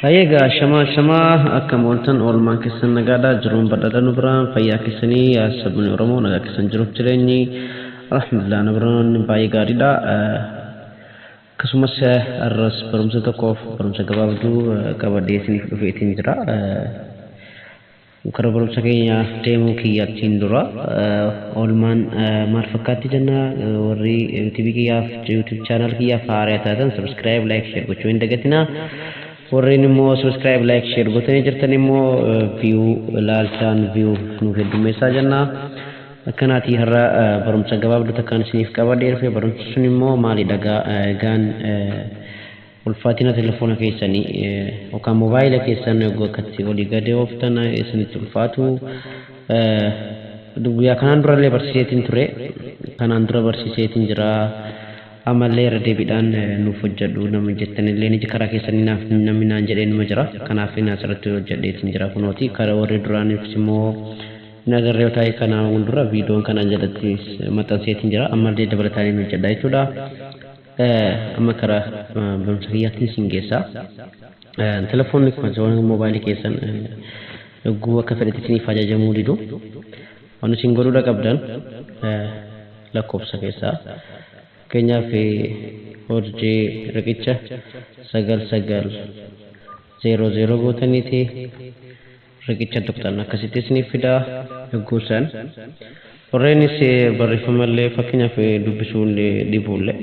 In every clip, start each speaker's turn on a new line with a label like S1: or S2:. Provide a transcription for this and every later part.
S1: Hayyega shama akka mooltan oolmaan keessan nagaadhaa jiruun badhaadha nu biraan fayyaa keessanii sabni Oromoo nagaa keessan jiruuf jireenyi alhamdulillah nu biraan baay'ee gaariidha. Akkasumas arras barumsa tokkoof barumsa gabaabduu qabadhee isiniif dhufeetiin jira. Karaa barumsa keenya deemuu kiyyaatiin dura oolmaan maal fakkaatti jenna warri YouTube kiyyaaf YouTube channel kiyyaaf haaraa taatan subscribe like share gochuu hin dagatinaa. Warreen immoo subscribe like share gootanii jirtan immoo view laalchaan view nu heddumeessaa jenna. Akkanaati har'a barumsa gabaabduu takkaan isiniif qabadhee dhufe barumsi sun immoo maalidha gaan ulfaatina telefoona keessanii yookaan moobaayila keessan akkatti olii gadi ooftan isinitti ulfaatu guyyaa kanaan durallee barsiiseetiin ture kanaan dura barsiiseetiin jira. Amallee irra deebiidhaan nuuf hojjedhu nama jettanillee ni karaa keessanii naaf namni naan jedhee numa jira. Kanaaf inni asirratti hojjedheetiin jira kunooti. Karaa warri duraaniifis immoo nagarree yoo ta'e kanaa fuuldura viidiyoon kanaan jalatti maxxanseetiin jira. Ammallee dabalataan inni hojjedha jechuudha. Amma karaa barumsa kiyyaatiin siin geessaa. Telefoonni kun moobaayilii keessan dhuguu akka fedhetti isiniif ajajamuu didu. Waan isin godhuudha qabdan lakkoofsa keessaa. Keenyaaf hojii riqicha 9900 gootaniiti riqicha tuqxan akkasitti isiniif fidaa guusan warreenis barreeffamallee fakkeenyaaf dubbisuun dhibuullee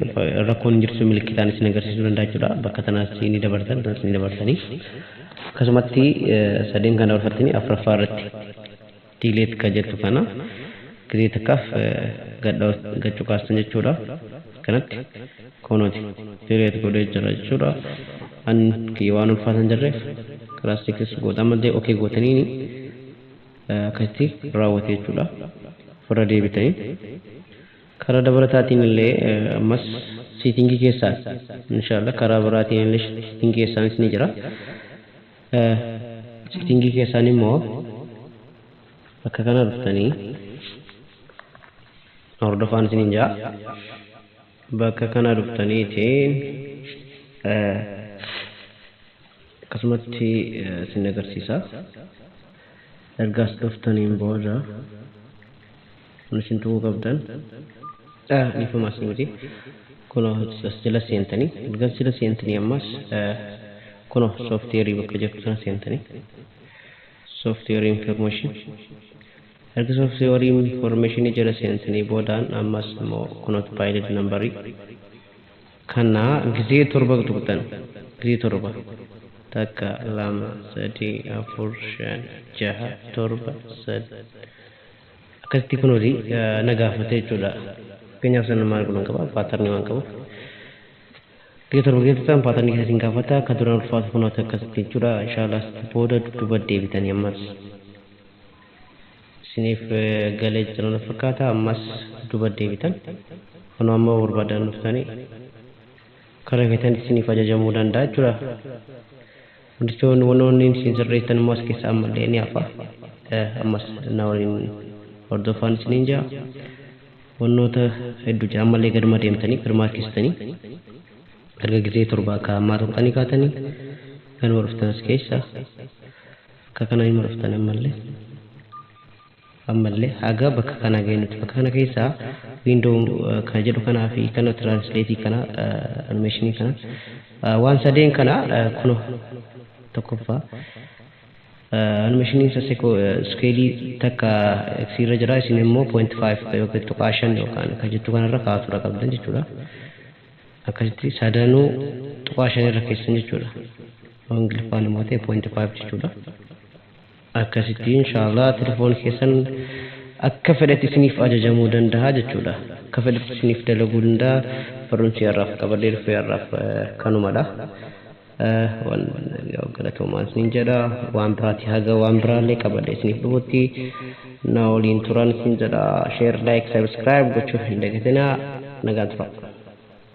S1: rakkoon jirtu milikitaan isin agarsiisuu danda'a jechuudha. Bakka tanaas ni dabartanii akkasumatti sadeen kana walfattanii afuraffaa irratti diileet ka jettu kana gizee takkaaf gachuu kaastan jechuudha. Kanatti konooti diileet godhee jira jechuudha. An waan ulfaatan jirreef karaa sikis gootan malee okee gootanii akkasitti raawwatee jechuudha. Fura deebitanii karaa dabalataatiin illee ammas siitingii keessaan inshallah karaa biraatiin illee siitingii keessaanis ni jira. Siitingii keessaan immoo bakka kana dhuftanii hordofaan isiniin jira. Bakka kana dhuftaniitiin akkasumatti isin agarsiisa. Ergaas dhuftaniin booda isin tuquu qabdan nifamas miti kuno jala seentanii erga jala seentanii ammas kuno sooftiweerii bakka jirtu sana seentanii sooftiweerii information erga sooftiweerii information jala seentanii boodaan ammas immoo kuno pilot nambarii kana gizee torba tuqxan gizee torba takka lama sadii afur shan jaha torba sadii akkasitti kunuuti nagaafate jechuudha. Fakkeenyaaf sana maal godhan qaba paatarnii waan qabu. Gizee torba gizee tuqxan paatarnii keessatti gaafata akka duraan ulfaatu kunuuti akkasitti jechuudha. Inshallah booda dudduuba deebitanii ammas isiniif galee jiran fakkaata ammas dudduuba deebitan kunoo amma barbaadan dhuftanii karaa keessan isiniif ajajamuu danda'a jechuudha. Wantoonni wantoonni isin sirreessan immoo as keessa ammallee ni hafa. Ammas na waliin hordofaan isiniin jira. Wantoota hedduu jira ammallee gaduma deemtanii firmaa keessanii erga gizee torba akka ammaa tuqxanii kaatanii kan horoftan as keessa akka kana hin horoftan ammallee haga bakka kana geenyutti bakka kana keessa wiindoo kana jedhu kanaa fi kana translatii kana animationii kana waan sadeen kana kuno tokkoffaa animationii saseko skeelii takka eksiirra jira isin immoo 0.5 yookiin tuqaa 5 yookaan akka jettu kanarra kaa'uudha qabdan jechuudha. Akkasitti sadanuu tuqaa 5 irra keessan jechuudha. Ingiliffaan immoo ta'e 0.5 jechuudha. Akkasitti inshallah telefoon keessan akka fedhetti isiniif ajajamuu danda'a jechuudha. Akka fedhetti isiniif dalaguu danda'a. Barumsi har'aaf qabadhee dhufee har'aaf kanumadha. Galatoomaa isiniin jedha waan biraati haga waan biraallee qabadhee isiniif dhufutti na waliin turan isin jedha share like subscribe gochuu hin dagatinaa nagaan tura.